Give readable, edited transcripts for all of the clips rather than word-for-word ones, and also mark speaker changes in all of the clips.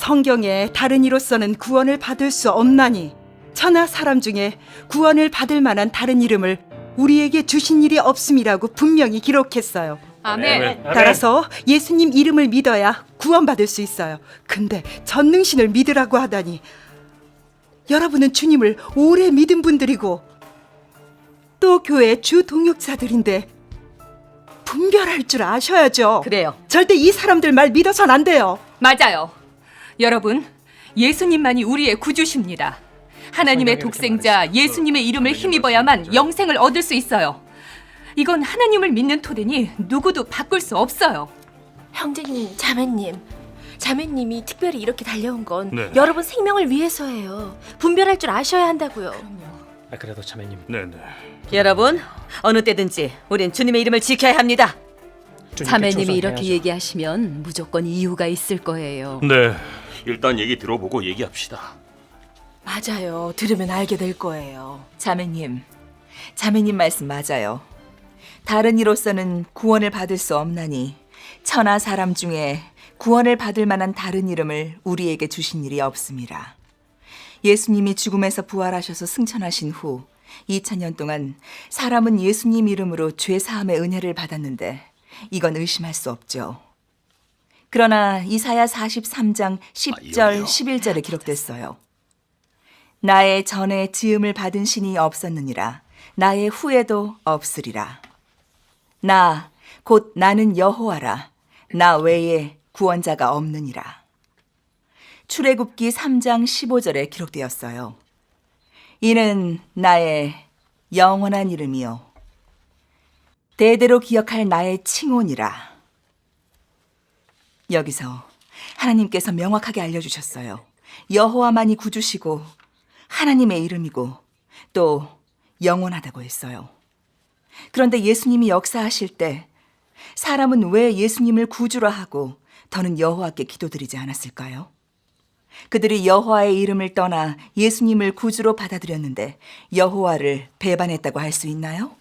Speaker 1: 성경에 다른 이로서는 구원을 받을 수 없나니 천하 사람 중에 구원을 받을 만한 다른 이름을 우리에게 주신 일이 없음이라고 분명히 기록했어요.
Speaker 2: 아멘.
Speaker 1: 따라서 예수님 이름을 믿어야 구원받을 수 있어요. 근데 전능신을 믿으라고 하다니, 여러분은 주님을 오래 믿은 분들이고 또 교회 주 동역자들인데 분별할 줄 아셔야죠.
Speaker 3: 그래요.
Speaker 1: 절대 이 사람들 말 믿어선 안 돼요.
Speaker 2: 맞아요. 여러분, 예수님만이 우리의 구주십니다. 하나님의 독생자 예수님의 이름을 힘입어야만 영생을 얻을 수 있어요. 이건 하나님을 믿는 토대니 누구도 바꿀 수 없어요.
Speaker 4: 형제님, 자매님이 특별히 이렇게 달려온 건
Speaker 5: 네.
Speaker 4: 여러분 생명을 위해서예요. 분별할 줄 아셔야 한다고요.
Speaker 6: 그래도 자매님,
Speaker 5: 네네.
Speaker 3: 여러분, 어느 때든지 우린 주님의 이름을 지켜야 합니다.
Speaker 7: 자매님이 이렇게 얘기하시면 무조건 이유가 있을 거예요.
Speaker 5: 네. 일단 얘기 들어보고 얘기합시다.
Speaker 4: 맞아요. 들으면 알게 될 거예요.
Speaker 8: 자매님 말씀 맞아요. 다른 이로서는 구원을 받을 수 없나니 천하 사람 중에 구원을 받을 만한 다른 이름을 우리에게 주신 일이 없습니다. 예수님이 죽음에서 부활하셔서 승천하신 후 2000년 동안 사람은 예수님 이름으로 죄 사함의 은혜를 받았는데 이건 의심할 수 없죠. 그러나 이사야 43장 10절, 11절에 기록됐어요. 나의 전에 지음을 받은 신이 없었느니라. 나의 후에도 없으리라. 나, 곧 나는 여호와라. 나 외에 구원자가 없느니라. 출애굽기 3장 15절에 기록되었어요. 이는 나의 영원한 이름이요 대대로 기억할 나의 칭혼이라. 여기서 하나님께서 명확하게 알려주셨어요. 여호와만이 구주시고 하나님의 이름이고 또 영원하다고 했어요. 그런데 예수님이 역사하실 때 사람은 왜 예수님을 구주라 하고 더는 여호와께 기도드리지 않았을까요? 그들이 여호와의 이름을 떠나 예수님을 구주로 받아들였는데 여호와를 배반했다고 할 수 있나요?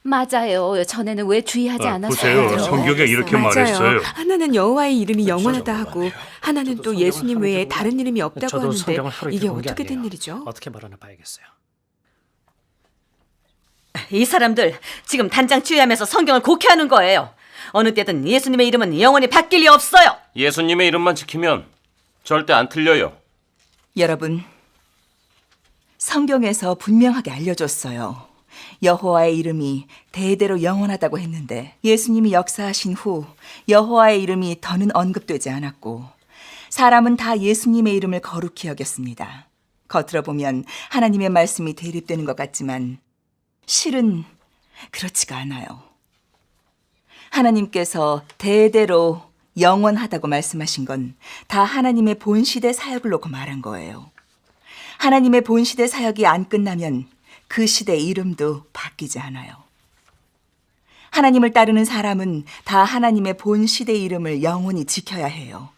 Speaker 7: 맞아요. 전에는 왜 주의하지
Speaker 5: 보세요.
Speaker 7: 않았어요?
Speaker 5: 성경에 이렇게 말했어요.
Speaker 9: 하나는 여호와의 이름이 영원하다
Speaker 6: 저도
Speaker 9: 하고
Speaker 6: 맞네요.
Speaker 9: 하나는 또 예수님 외에 다른 이름이 없다고
Speaker 6: 저도
Speaker 9: 하는데
Speaker 6: 성경을 하루 이틀
Speaker 9: 이게
Speaker 6: 본게
Speaker 9: 어떻게 된
Speaker 6: 아니에요.
Speaker 9: 일이죠?
Speaker 6: 어떻게 말하나 봐야겠어요.
Speaker 3: 이 사람들 지금 단장 주의하면서 성경을 곡해하는 거예요. 어느 때든 예수님의 이름은 영원히 바뀔 리 없어요.
Speaker 5: 예수님의 이름만 지키면 절대 안 틀려요.
Speaker 8: 여러분, 성경에서 분명하게 알려줬어요. 여호와의 이름이 대대로 영원하다고 했는데 예수님이 역사하신 후 여호와의 이름이 더는 언급되지 않았고 사람은 다 예수님의 이름을 거룩히 여겼습니다. 겉으로 보면 하나님의 말씀이 대립되는 것 같지만 실은 그렇지가 않아요. 하나님께서 대대로 영원하다고 말씀하신 건 다 하나님의 본시대 사역을 놓고 말한 거예요. 하나님의 본시대 사역이 안 끝나면 그 시대 이름도 바뀌지 않아요. 하나님을 따르는 사람은 다 하나님의 본시대 이름을 영원히 지켜야 해요.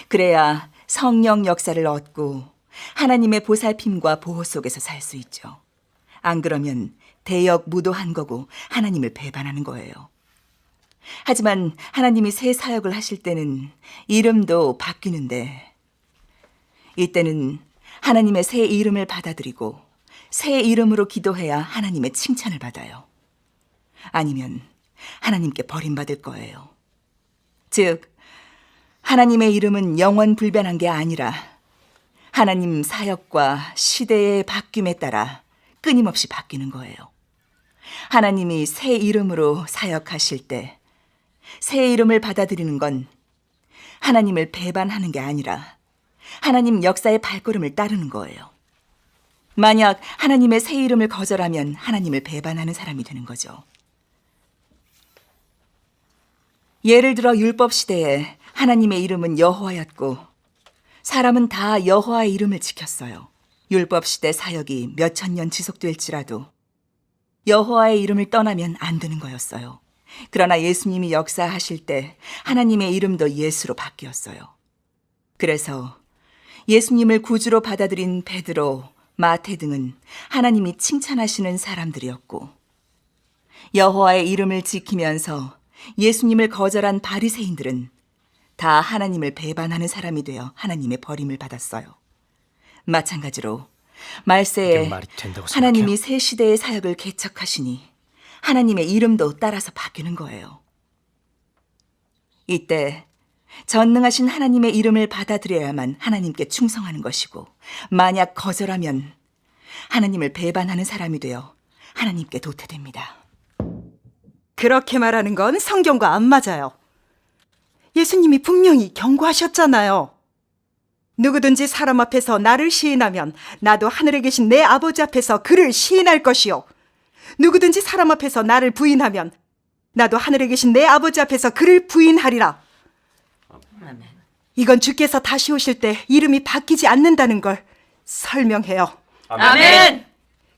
Speaker 8: 그래야 성령 역사를 얻고 하나님의 보살핌과 보호 속에서 살 수 있죠. 안 그러면 대역 무도한 거고 하나님을 배반하는 거예요. 하지만 하나님이 새 사역을 하실 때는 이름도 바뀌는데 이때는 하나님의 새 이름을 받아들이고 새 이름으로 기도해야 하나님의 칭찬을 받아요. 아니면 하나님께 버림받을 거예요. 즉, 하나님의 이름은 영원 불변한 게 아니라 하나님 사역과 시대의 바뀜에 따라 끊임없이 바뀌는 거예요. 하나님이 새 이름으로 사역하실 때 새 이름을 받아들이는 건 하나님을 배반하는 게 아니라 하나님 역사의 발걸음을 따르는 거예요. 만약 하나님의 새 이름을 거절하면 하나님을 배반하는 사람이 되는 거죠. 예를 들어 율법 시대에 하나님의 이름은 여호와였고 사람은 다 여호와의 이름을 지켰어요. 율법 시대 사역이 몇천 년 지속될지라도 여호와의 이름을 떠나면 안 되는 거였어요. 그러나 예수님이 역사하실 때 하나님의 이름도 예수로 바뀌었어요. 그래서 예수님을 구주로 받아들인 베드로, 마태 등은 하나님이 칭찬하시는 사람들이었고 여호와의 이름을 지키면서 예수님을 거절한 바리새인들은 다 하나님을 배반하는 사람이 되어 하나님의 버림을 받았어요. 마찬가지로 말세에
Speaker 6: 이게 말이 된다고
Speaker 8: 하나님이 새 시대의 사역을 개척하시니 하나님의 이름도 따라서 바뀌는 거예요. 이때 전능하신 하나님의 이름을 받아들여야만 하나님께 충성하는 것이고, 만약 거절하면 하나님을 배반하는 사람이 되어 하나님께 도태됩니다.
Speaker 1: 그렇게 말하는 건 성경과 안 맞아요. 예수님이 분명히 경고하셨잖아요. 누구든지 사람 앞에서 나를 시인하면 나도 하늘에 계신 내 아버지 앞에서 그를 시인할 것이요. 누구든지 사람 앞에서 나를 부인하면 나도 하늘에 계신 내 아버지 앞에서 그를 부인하리라. 이건 주께서 다시 오실 때 이름이 바뀌지 않는다는 걸 설명해요.
Speaker 3: 아멘.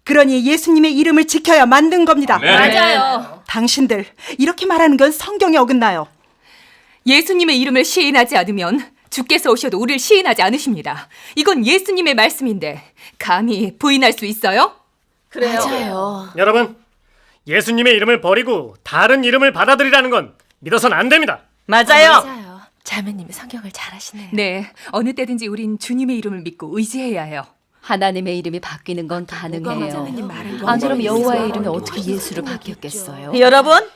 Speaker 1: 그러니 예수님의 이름을 지켜야 만든 겁니다.
Speaker 2: 맞아요.
Speaker 1: 당신들 이렇게 말하는 건 성경에 어긋나요.
Speaker 2: 예수님의 이름을 시인하지 않으면 주께서 오셔도 우리를 시인하지 않으십니다. 이건 예수님의 말씀인데 감히 부인할 수 있어요?
Speaker 3: 그래요.
Speaker 4: 맞아요.
Speaker 6: 여러분, 예수님의 이름을 버리고 다른 이름을 받아들이라는 건 믿어서는 안 됩니다.
Speaker 3: 맞아요.
Speaker 4: 맞아요. 자매님이 성경을 잘 아시네요.
Speaker 2: 네, 어느 때든지 우린 주님의 이름을 믿고 의지해야 해요.
Speaker 7: 하나님의 이름이 바뀌는 건 가능해요.
Speaker 9: 자매님 말은
Speaker 7: 안 그럼 여호와의 이름이 어떻게 예수로 바뀌었겠어요?
Speaker 3: 여러분,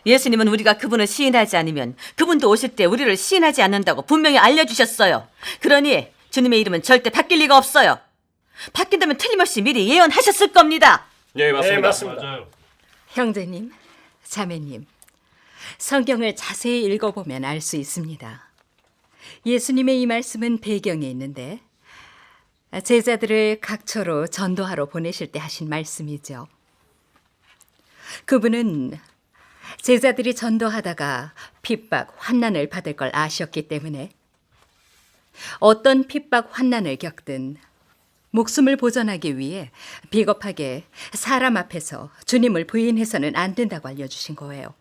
Speaker 3: 예수님은 우리가 그분을 시인하지 않으면 그분도 오실 때 우리를 시인하지 않는다고 분명히 알려주셨어요. 그러니 주님의 이름은 절대 바뀔 리가 없어요. 바뀐다면 틀림없이 미리 예언하셨을 겁니다.
Speaker 5: 예, 맞습니다.
Speaker 6: 네, 맞습니다.
Speaker 5: 맞아요.
Speaker 10: 형제님, 자매님, 성경을 자세히 읽어보면 알 수 있습니다. 예수님의 이 말씀은 배경에 있는데 제자들을 각처로 전도하러 보내실 때 하신 말씀이죠. 그분은 제자들이 전도하다가 핍박, 환난을 받을 걸 아셨기 때문에 어떤 핍박, 환난을 겪든 목숨을 보존하기 위해 비겁하게 사람 앞에서 주님을 부인해서는 안 된다고 알려주신 거예요.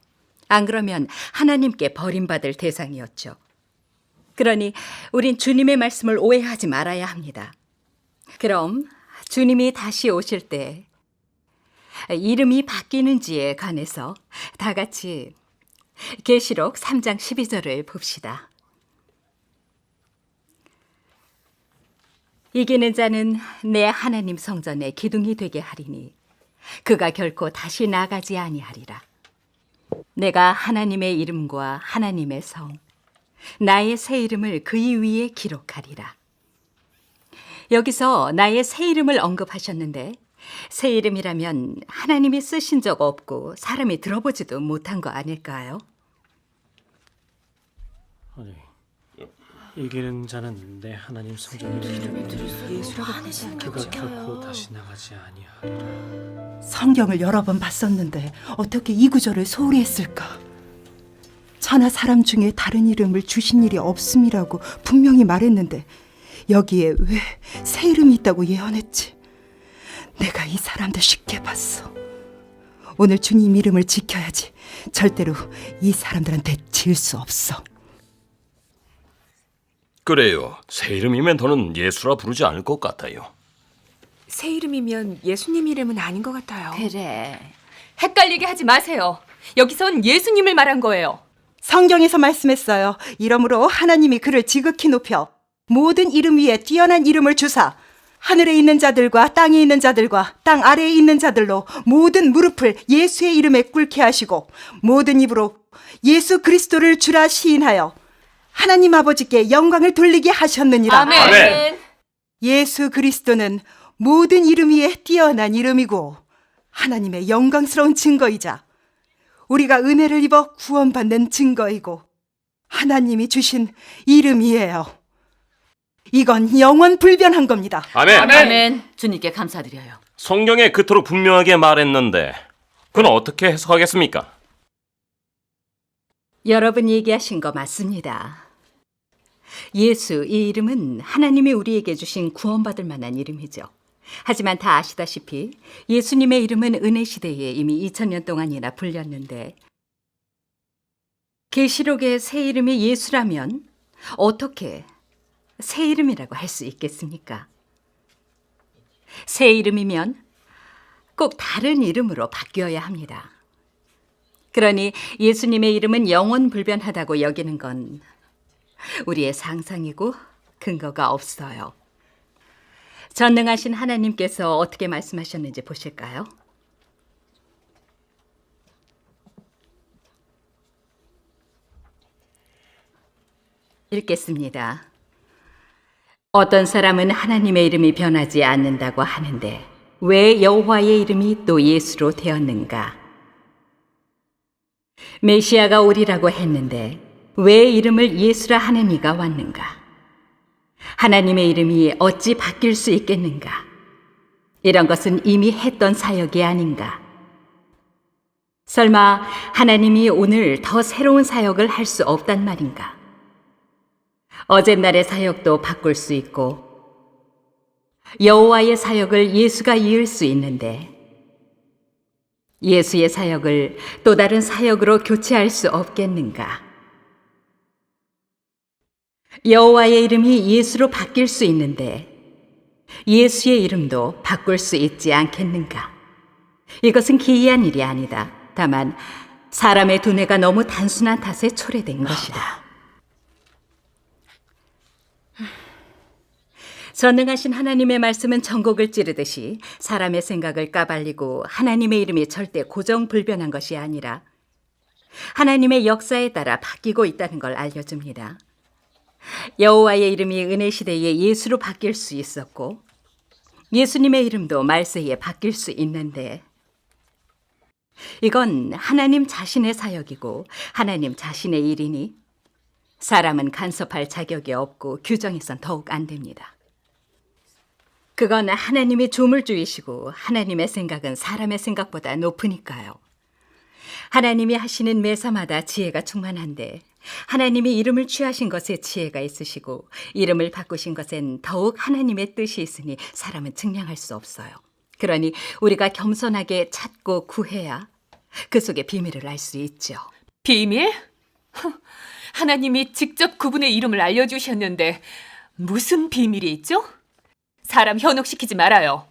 Speaker 10: 안 그러면 하나님께 버림받을 대상이었죠. 그러니 우린 주님의 말씀을 오해하지 말아야 합니다. 그럼 주님이 다시 오실 때 이름이 바뀌는지에 관해서 다 같이 계시록 3장 12절을 봅시다. 이기는 자는 내 하나님 성전의 기둥이 되게 하리니 그가 결코 다시 나가지 아니하리라. 내가 하나님의 이름과 하나님의 성, 나의 새 이름을 그의 위에 기록하리라. 여기서 나의 새 이름을 언급하셨는데 새 이름이라면 하나님이 쓰신 적 없고 사람이 들어보지도 못한 거 아닐까요?
Speaker 6: 아니, 이기는 자는 내 하나님 성전이라. 그가 결코 다시 나가지 아니하리라.
Speaker 1: 성경을 여러 번 봤었는데 어떻게 이 구절을 소홀히 했을까? 천하 사람 중에 다른 이름을 주신 일이 없음이라고 분명히 말했는데 여기에 왜 새 이름이 있다고 예언했지? 내가 이 사람들 쉽게 봤어. 오늘 주님 이름을 지켜야지. 절대로 이 사람들한테 질 수 없어.
Speaker 5: 그래요. 새 이름이면 더는 예수라 부르지 않을 것 같아요.
Speaker 9: 새 이름이면 예수님 이름은 아닌 것 같아요.
Speaker 7: 그래.
Speaker 2: 헷갈리게 하지 마세요. 여기선 예수님을 말한 거예요.
Speaker 1: 성경에서 말씀했어요. 이러므로 하나님이 그를 지극히 높여 모든 이름 위에 뛰어난 이름을 주사 하늘에 있는 자들과 땅에 있는 자들과 땅 아래에 있는 자들로 모든 무릎을 예수의 이름에 꿇게 하시고 모든 입으로 예수 그리스도를 주라 시인하여 하나님 아버지께 영광을 돌리게 하셨느니라.
Speaker 2: 아멘.
Speaker 5: 아멘.
Speaker 1: 예수 그리스도는 모든 이름 위에 뛰어난 이름이고 하나님의 영광스러운 증거이자 우리가 은혜를 입어 구원받는 증거이고 하나님이 주신 이름이에요. 이건 영원 불변한 겁니다.
Speaker 5: 아멘.
Speaker 3: 아멘. 주님께 감사드려요.
Speaker 5: 성경에 그토록 분명하게 말했는데 그건 어떻게 해석하겠습니까?
Speaker 10: 여러분이 얘기하신 거 맞습니다. 예수, 이 이름은 하나님이 우리에게 주신 구원받을 만한 이름이죠. 하지만 다 아시다시피 예수님의 이름은 은혜 시대에 이미 2000년 동안이나 불렸는데 계시록의 새 이름이 예수라면 어떻게 새 이름이라고 할 수 있겠습니까? 새 이름이면 꼭 다른 이름으로 바뀌어야 합니다. 그러니 예수님의 이름은 영원 불변하다고 여기는 건 우리의 상상이고 근거가 없어요. 전능하신 하나님께서 어떻게 말씀하셨는지 보실까요? 읽겠습니다. 어떤 사람은 하나님의 이름이 변하지 않는다고 하는데 왜 여호와의 이름이 또 예수로 되었는가? 메시아가 오리라고 했는데 왜 이름을 예수라 하는 이가 왔는가? 하나님의 이름이 어찌 바뀔 수 있겠는가? 이런 것은 이미 했던 사역이 아닌가? 설마 하나님이 오늘 더 새로운 사역을 할 수 없단 말인가? 어젯날의 사역도 바꿀 수 있고 여호와의 사역을 예수가 이을 수 있는데 예수의 사역을 또 다른 사역으로 교체할 수 없겠는가? 여호와의 이름이 예수로 바뀔 수 있는데 예수의 이름도 바꿀 수 있지 않겠는가? 이것은 기이한 일이 아니다. 다만 사람의 두뇌가 너무 단순한 탓에 초래된 것이다. 전능하신 하나님의 말씀은 전곡을 찌르듯이 사람의 생각을 까발리고 하나님의 이름이 절대 고정불변한 것이 아니라 하나님의 역사에 따라 바뀌고 있다는 걸 알려줍니다. 여호와의 이름이 은혜 시대에 예수로 바뀔 수 있었고 예수님의 이름도 말세에 바뀔 수 있는데 이건 하나님 자신의 사역이고 하나님 자신의 일이니 사람은 간섭할 자격이 없고 규정해선 더욱 안 됩니다. 그건 하나님이 조물주이시고 하나님의 생각은 사람의 생각보다 높으니까요. 하나님이 하시는 매사마다 지혜가 충만한데 하나님이 이름을 취하신 것에 지혜가 있으시고 이름을 바꾸신 것엔 더욱 하나님의 뜻이 있으니 사람은 증량할 수 없어요. 그러니 우리가 겸손하게 찾고 구해야 그 속의 비밀을 알 수 있죠.
Speaker 2: 비밀? 하나님이 직접 그분의 이름을 알려주셨는데 무슨 비밀이 있죠? 사람 현혹시키지 말아요.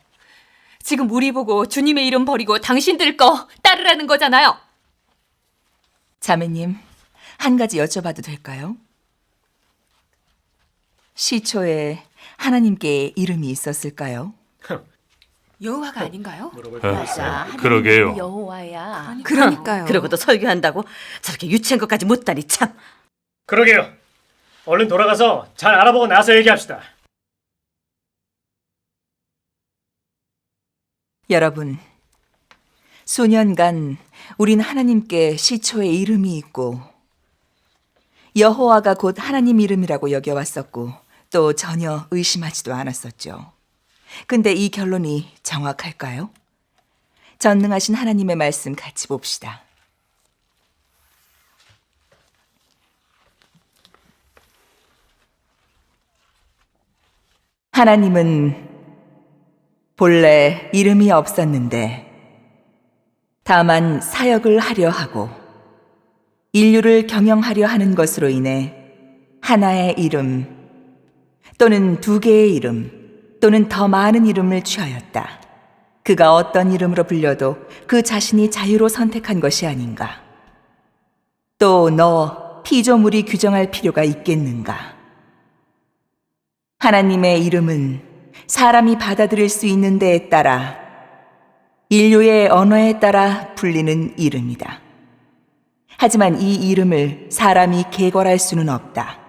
Speaker 2: 지금 우리 보고 주님의 이름 버리고 당신들 거 따르라는 거잖아요.
Speaker 8: 자매님, 한 가지 여쭤봐도 될까요? 시초에 하나님께 이름이 있었을까요?
Speaker 9: 여호와가 아닌가요?
Speaker 5: 그러게요.
Speaker 4: 여호와야.
Speaker 9: 그러니까요.
Speaker 3: 그러고도 설교한다고 저렇게 유치한 것까지 못다니 참.
Speaker 6: 그러게요. 얼른 돌아가서 잘 알아보고 나서 얘기합시다.
Speaker 8: 여러분, 수년간 우린 하나님께 시초에 이름이 있고 여호와가 곧 하나님 이름이라고 여겨왔었고 또 전혀 의심하지도 않았었죠. 근데 이 결론이 정확할까요? 전능하신 하나님의 말씀 같이 봅시다. 하나님은 본래 이름이 없었는데 다만 사역을 하려 하고 인류를 경영하려 하는 것으로 인해 하나의 이름 또는 두 개의 이름 또는 더 많은 이름을 취하였다. 그가 어떤 이름으로 불려도 그 자신이 자유로 선택한 것이 아닌가. 또 너 피조물이 규정할 필요가 있겠는가. 하나님의 이름은 사람이 받아들일 수 있는 데에 따라 인류의 언어에 따라 불리는 이름이다. 하지만 이 이름을 사람이 계걸할 수는 없다.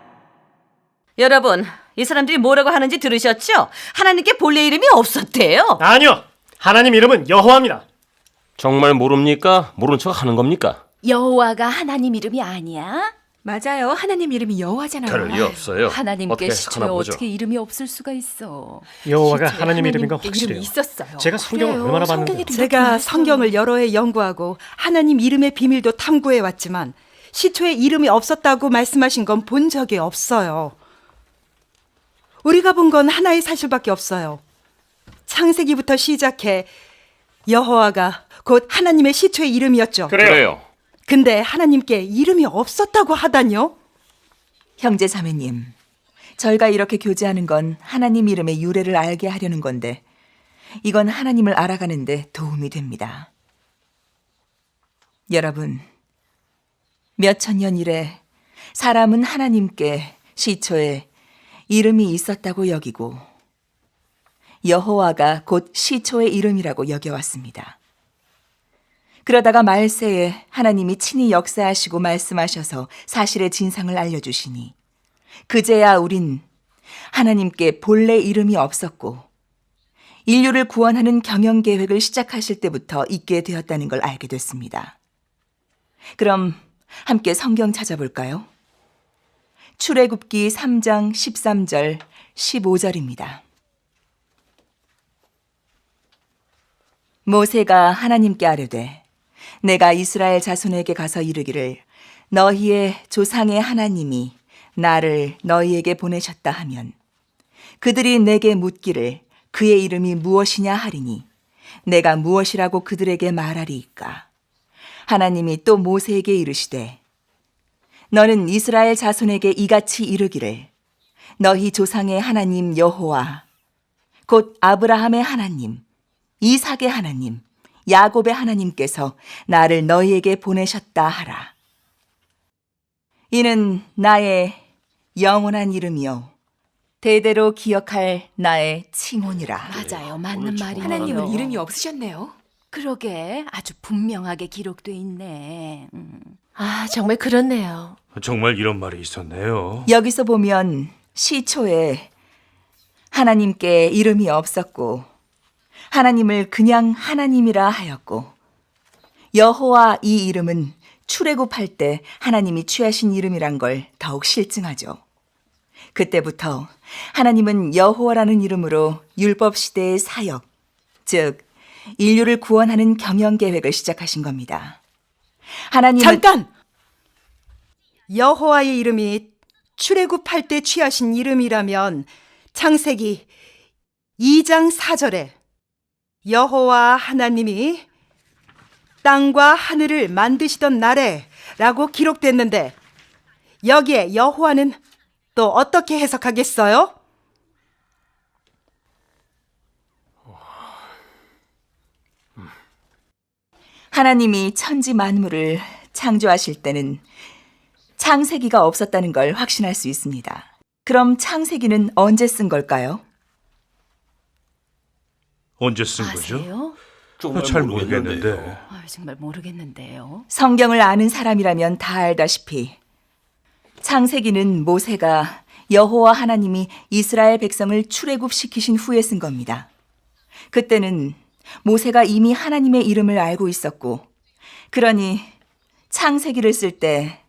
Speaker 3: 여러분, 이 사람들이 뭐라고 하는지 들으셨죠? 하나님께 본래 이름이 없었대요.
Speaker 6: 아니요. 하나님 이름은 여호와입니다.
Speaker 5: 정말 모릅니까? 모른 척 하는 겁니까?
Speaker 4: 여호와가 하나님 이름이 아니야?
Speaker 9: 맞아요. 하나님 이름이 여호와잖아요.
Speaker 5: 그럴 리 없어요.
Speaker 7: 하나님께
Speaker 5: 어떻게
Speaker 7: 시초에
Speaker 5: 하나 보죠.
Speaker 7: 어떻게 이름이 없을 수가 있어.
Speaker 6: 여호와가
Speaker 2: 시초에
Speaker 6: 하나님 이름인 건
Speaker 2: 하나님께
Speaker 6: 확실해요.
Speaker 2: 이름이 있었어요.
Speaker 6: 제가 성경을
Speaker 9: 그래요.
Speaker 6: 얼마나
Speaker 9: 성경에
Speaker 6: 봤는데.
Speaker 1: 제가 성경을 여러 해 연구하고 하나님 이름의 비밀도 탐구해 왔지만 시초에 이름이 없었다고 말씀하신 건 본 적이 없어요. 우리가 본 건 하나의 사실밖에 없어요. 창세기부터 시작해 여호와가 곧 하나님의 시초의 이름이었죠.
Speaker 5: 그래요.
Speaker 1: 근데 하나님께 이름이 없었다고 하다니요?
Speaker 8: 형제 자매님, 저희가 이렇게 교제하는 건 하나님 이름의 유래를 알게 하려는 건데 이건 하나님을 알아가는데 도움이 됩니다. 여러분, 몇천 년 이래 사람은 하나님께 시초에 이름이 있었다고 여기고 여호와가 곧 시초의 이름이라고 여겨왔습니다. 그러다가 말세에 하나님이 친히 역사하시고 말씀하셔서 사실의 진상을 알려주시니 그제야 우린 하나님께 본래 이름이 없었고 인류를 구원하는 경영 계획을 시작하실 때부터 있게 되었다는 걸 알게 됐습니다. 그럼 함께 성경 찾아볼까요? 출애굽기 3장 13절 15절입니다. 모세가 하나님께 아뢰되 내가 이스라엘 자손에게 가서 이르기를 너희의 조상의 하나님이 나를 너희에게 보내셨다 하면 그들이 내게 묻기를 그의 이름이 무엇이냐 하리니 내가 무엇이라고 그들에게 말하리이까. 하나님이 또 모세에게 이르시되 너는 이스라엘 자손에게 이같이 이르기를 너희 조상의 하나님 여호와 곧 아브라함의 하나님 이삭의 하나님 야곱의 하나님께서 나를 너희에게 보내셨다 하라. 이는 나의 영원한 이름이요 대대로 기억할 나의 칭혼이라.
Speaker 7: 맞아요. 맞는 말이에요.
Speaker 9: 하나님은 이름이 없으셨네요.
Speaker 7: 그러게 아주 분명하게 기록돼 있네.
Speaker 4: 아, 정말 그렇네요.
Speaker 11: 정말 이런 말이 있었네요.
Speaker 8: 여기서 보면 시초에 하나님께 이름이 없었고 하나님을 그냥 하나님이라 하였고 여호와 이 이름은 출애굽할 때 하나님이 취하신 이름이란 걸 더욱 실증하죠. 그때부터 하나님은 여호와라는 이름으로 율법 시대의 사역, 즉 인류를 구원하는 경영 계획을 시작하신 겁니다. 하나님은
Speaker 1: 잠깐! 여호와의 이름이 출애굽할 때 취하신 이름이라면 창세기 2장 4절에 여호와 하나님이 땅과 하늘을 만드시던 날에 라고 기록됐는데 여기에 여호와는 또 어떻게 해석하겠어요?
Speaker 8: 하나님이 천지 만물을 창조하실 때는 창세기가 없었다는 걸 확신할 수 있습니다. 그럼 창세기는 언제 쓴 걸까요?
Speaker 11: 언제 쓴 거죠?
Speaker 7: 아세요?
Speaker 11: 잘 모르겠는데.
Speaker 7: 정말 모르겠는데요.
Speaker 8: 성경을 아는 사람이라면 다 알다시피 창세기는 모세가 여호와 하나님이 이스라엘 백성을 출애굽시키신 후에 쓴 겁니다. 그때는 모세가 이미 하나님의 이름을 알고 있었고 그러니 창세기를 쓸 때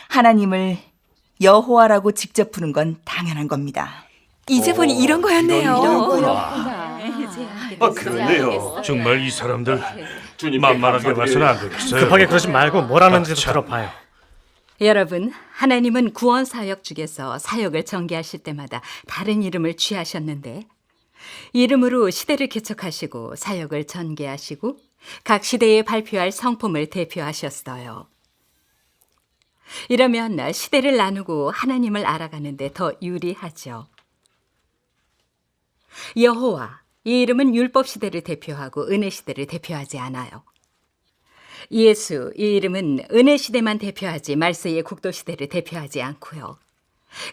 Speaker 8: 하나님을 여호와라고 직접 부른 건 당연한 겁니다.
Speaker 9: 이제 보니 이런 거였네요.
Speaker 5: 그렇네요.
Speaker 11: 정말 이 사람들
Speaker 5: 주님
Speaker 11: 만만하게 봐서는 안 되겠어요.
Speaker 6: 급하게 그러지 말고 뭐라는지도
Speaker 11: 참.
Speaker 6: 들어봐요.
Speaker 10: 여러분, 하나님은 구원 사역 중에서 사역을 전개하실 때마다 다른 이름을 취하셨는데 이름으로 시대를 개척하시고 사역을 전개하시고 각 시대에 발표할 성품을 대표하셨어요. 이러면 시대를 나누고 하나님을 알아가는데 더 유리하죠. 여호와, 이 이름은 율법 시대를 대표하고 은혜 시대를 대표하지 않아요. 예수, 이 이름은 은혜 시대만 대표하지 말세의 국도 시대를 대표하지 않고요.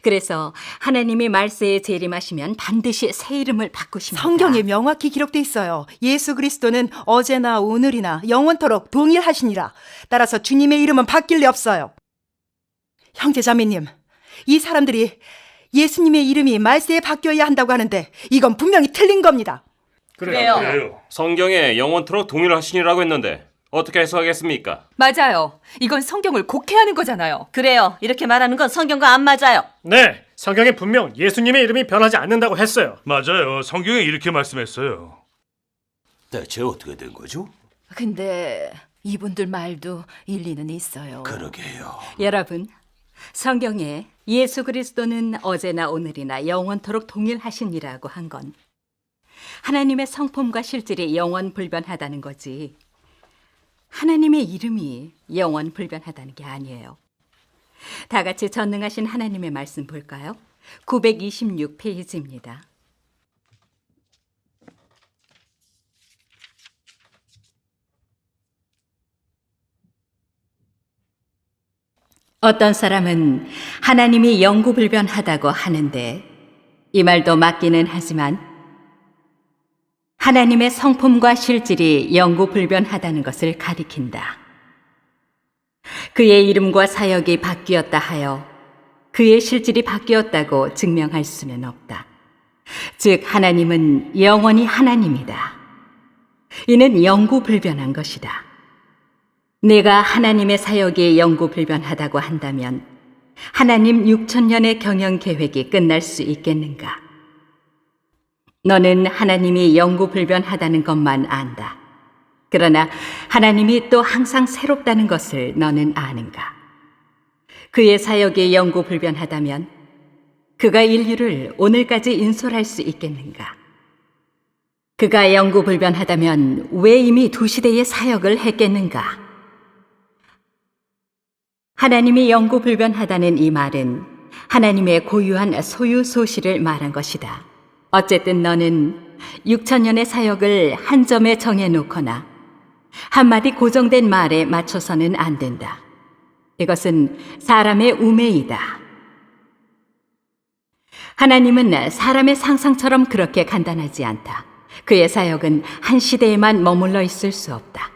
Speaker 10: 그래서 하나님이 말세에 재림하시면 반드시 새 이름을 바꾸십니다.
Speaker 1: 성경에 명확히 기록돼 있어요. 예수 그리스도는 어제나 오늘이나 영원토록 동일하시니라. 따라서 주님의 이름은 바뀔 리 없어요. 형제자매님, 이 사람들이 예수님의 이름이 말세에 바뀌어야 한다고 하는데 이건 분명히 틀린 겁니다.
Speaker 11: 그래요.
Speaker 5: 성경에 영원토록 동일하시니라고 했는데 어떻게 해석하겠습니까?
Speaker 2: 맞아요. 이건 성경을 곡해하는 거잖아요.
Speaker 3: 그래요. 이렇게 말하는 건 성경과 안 맞아요.
Speaker 6: 네, 성경에 분명 예수님의 이름이 변하지 않는다고 했어요.
Speaker 11: 맞아요. 성경에 이렇게 말씀했어요.
Speaker 12: 대체 어떻게 된 거죠?
Speaker 7: 근데 이분들 말도 일리는 있어요.
Speaker 12: 그러게요.
Speaker 10: 여러분, 성경에 예수 그리스도는 어제나 오늘이나 영원토록 동일하시니라고 한 건 하나님의 성품과 실질이 영원 불변하다는 거지 하나님의 이름이 영원 불변하다는 게 아니에요. 다 같이 전능하신 하나님의 말씀 볼까요? 926페이지입니다. 어떤 사람은 하나님이 영구불변하다고 하는데 이 말도 맞기는 하지만 하나님의 성품과 실질이 영구불변하다는 것을 가리킨다. 그의 이름과 사역이 바뀌었다 하여 그의 실질이 바뀌었다고 증명할 수는 없다. 즉 하나님은 영원히 하나님이다. 이는 영구불변한 것이다. 내가 하나님의 사역이 영구불변하다고 한다면 하나님 6천년의 경영 계획이 끝날 수 있겠는가? 너는 하나님이 영구불변하다는 것만 안다. 그러나 하나님이 또 항상 새롭다는 것을 너는 아는가? 그의 사역이 영구불변하다면 그가 인류를 오늘까지 인솔할 수 있겠는가? 그가 영구불변하다면 왜 이미 두 시대의 사역을 했겠는가? 하나님이 영구불변하다는 이 말은 하나님의 고유한 소유소실을 말한 것이다. 어쨌든 너는 6천년의 사역을 한 점에 정해놓거나 한마디 고정된 말에 맞춰서는 안 된다. 이것은 사람의 우매이다. 하나님은 사람의 상상처럼 그렇게 간단하지 않다. 그의 사역은 한 시대에만 머물러 있을 수 없다.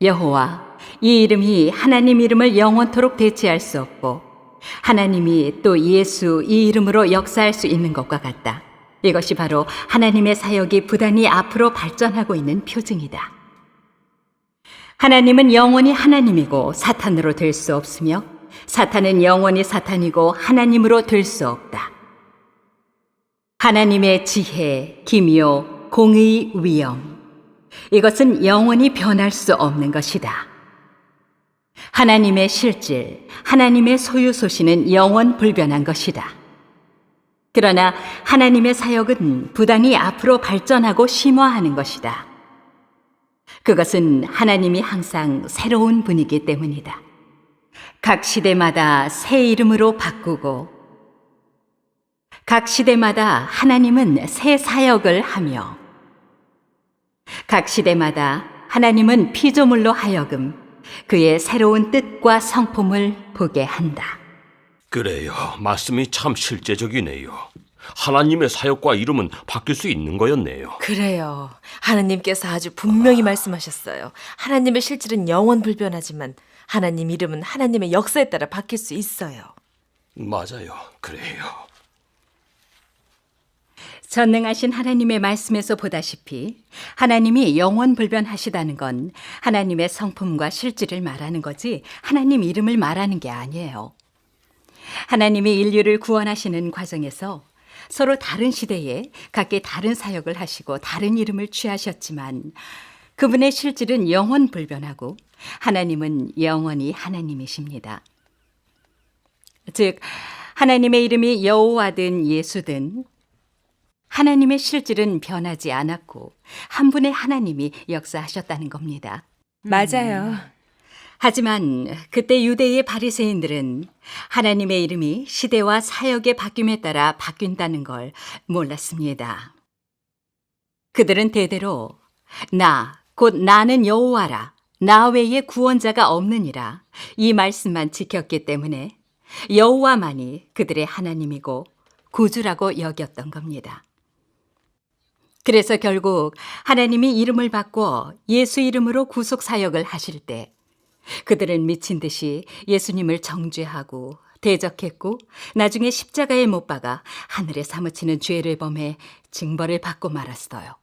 Speaker 10: 여호와, 이 이름이 하나님 이름을 영원토록 대체할 수 없고 하나님이 또 예수 이 이름으로 역사할 수 있는 것과 같다. 이것이 바로 하나님의 사역이 부단히 앞으로 발전하고 있는 표징이다. 하나님은 영원히 하나님이고 사탄으로 될 수 없으며 사탄은 영원히 사탄이고 하나님으로 될 수 없다. 하나님의 지혜, 기묘, 공의, 위엄, 이것은 영원히 변할 수 없는 것이다. 하나님의 실질, 하나님의 소유소시는 영원 불변한 것이다. 그러나 하나님의 사역은 부단히 앞으로 발전하고 심화하는 것이다. 그것은 하나님이 항상 새로운 분이기 때문이다. 각 시대마다 새 이름으로 바꾸고 각 시대마다 하나님은 새 사역을 하며 각 시대마다 하나님은 피조물로 하여금 그의 새로운 뜻과 성품을 보게 한다.
Speaker 5: 그래요. 말씀이 참 실제적이네요. 하나님의 사역과 이름은 바뀔 수 있는 거였네요.
Speaker 4: 그래요. 하나님께서 아주 분명히 말씀하셨어요. 하나님의 실질은 영원 불변하지만 하나님 이름은 하나님의 역사에 따라 바뀔 수 있어요.
Speaker 5: 맞아요. 그래요.
Speaker 10: 전능하신 하나님의 말씀에서 보다시피 하나님이 영원불변하시다는 건 하나님의 성품과 실질을 말하는 거지 하나님 이름을 말하는 게 아니에요. 하나님이 인류를 구원하시는 과정에서 서로 다른 시대에 각기 다른 사역을 하시고 다른 이름을 취하셨지만 그분의 실질은 영원불변하고 하나님은 영원히 하나님이십니다. 즉 하나님의 이름이 여호와든 예수든 하나님의 실질은 변하지 않았고 한 분의 하나님이 역사하셨다는 겁니다.
Speaker 9: 맞아요.
Speaker 10: 하지만 그때 유대의 바리새인들은 하나님의 이름이 시대와 사역의 바뀜에 따라 바뀐다는 걸 몰랐습니다. 그들은 대대로 곧 나는 여호와라, 나 외에 구원자가 없느니라 이 말씀만 지켰기 때문에 여호와만이 그들의 하나님이고 구주라고 여겼던 겁니다. 그래서 결국 하나님이 이름을 바꿔 예수 이름으로 구속 사역을 하실 때 그들은 미친 듯이 예수님을 정죄하고 대적했고 나중에 십자가에 못 박아 하늘에 사무치는 죄를 범해 징벌을 받고 말았어요.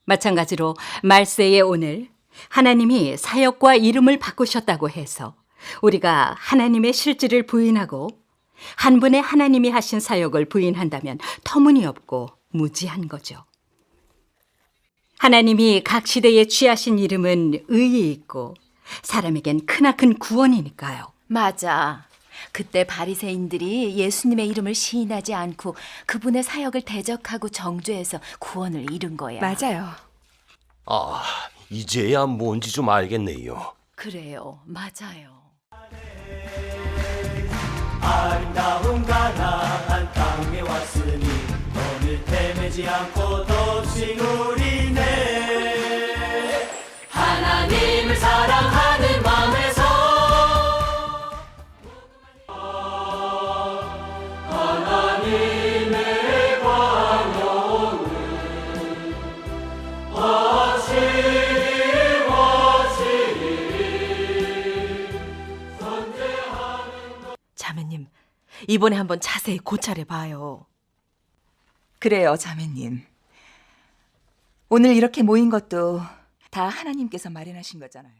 Speaker 10: 마찬가지로 말세의 오늘 하나님이 사역과 이름을 바꾸셨다고 해서 우리가 하나님의 실질을 부인하고 한 분의 하나님이 하신 사역을 부인한다면 터무니없고 무지한 거죠. 하나님이 각 시대에 취하신 이름은 의이 있고 사람에겐 크나큰 구원이니까요.
Speaker 7: 맞아. 그때 바리새인들이 예수님의 이름을 시인하지 않고 그분의 사역을 대적하고 정죄해서 구원을 잃은 거야.
Speaker 9: 맞아요.
Speaker 5: 아, 이제야 뭔지 좀 알겠네요.
Speaker 7: 그래요. 맞아요.
Speaker 13: 아름다운 가나안 땅에 왔으니 너를 헤매지 않고 돕시우리네. 하나님을 사랑하는 마음에서
Speaker 4: 자매님, 이번에 한번 자세히 고찰해 봐요.
Speaker 8: 그래요, 자매님. 오늘 이렇게 모인 것도 다 하나님께서 마련하신 거잖아요.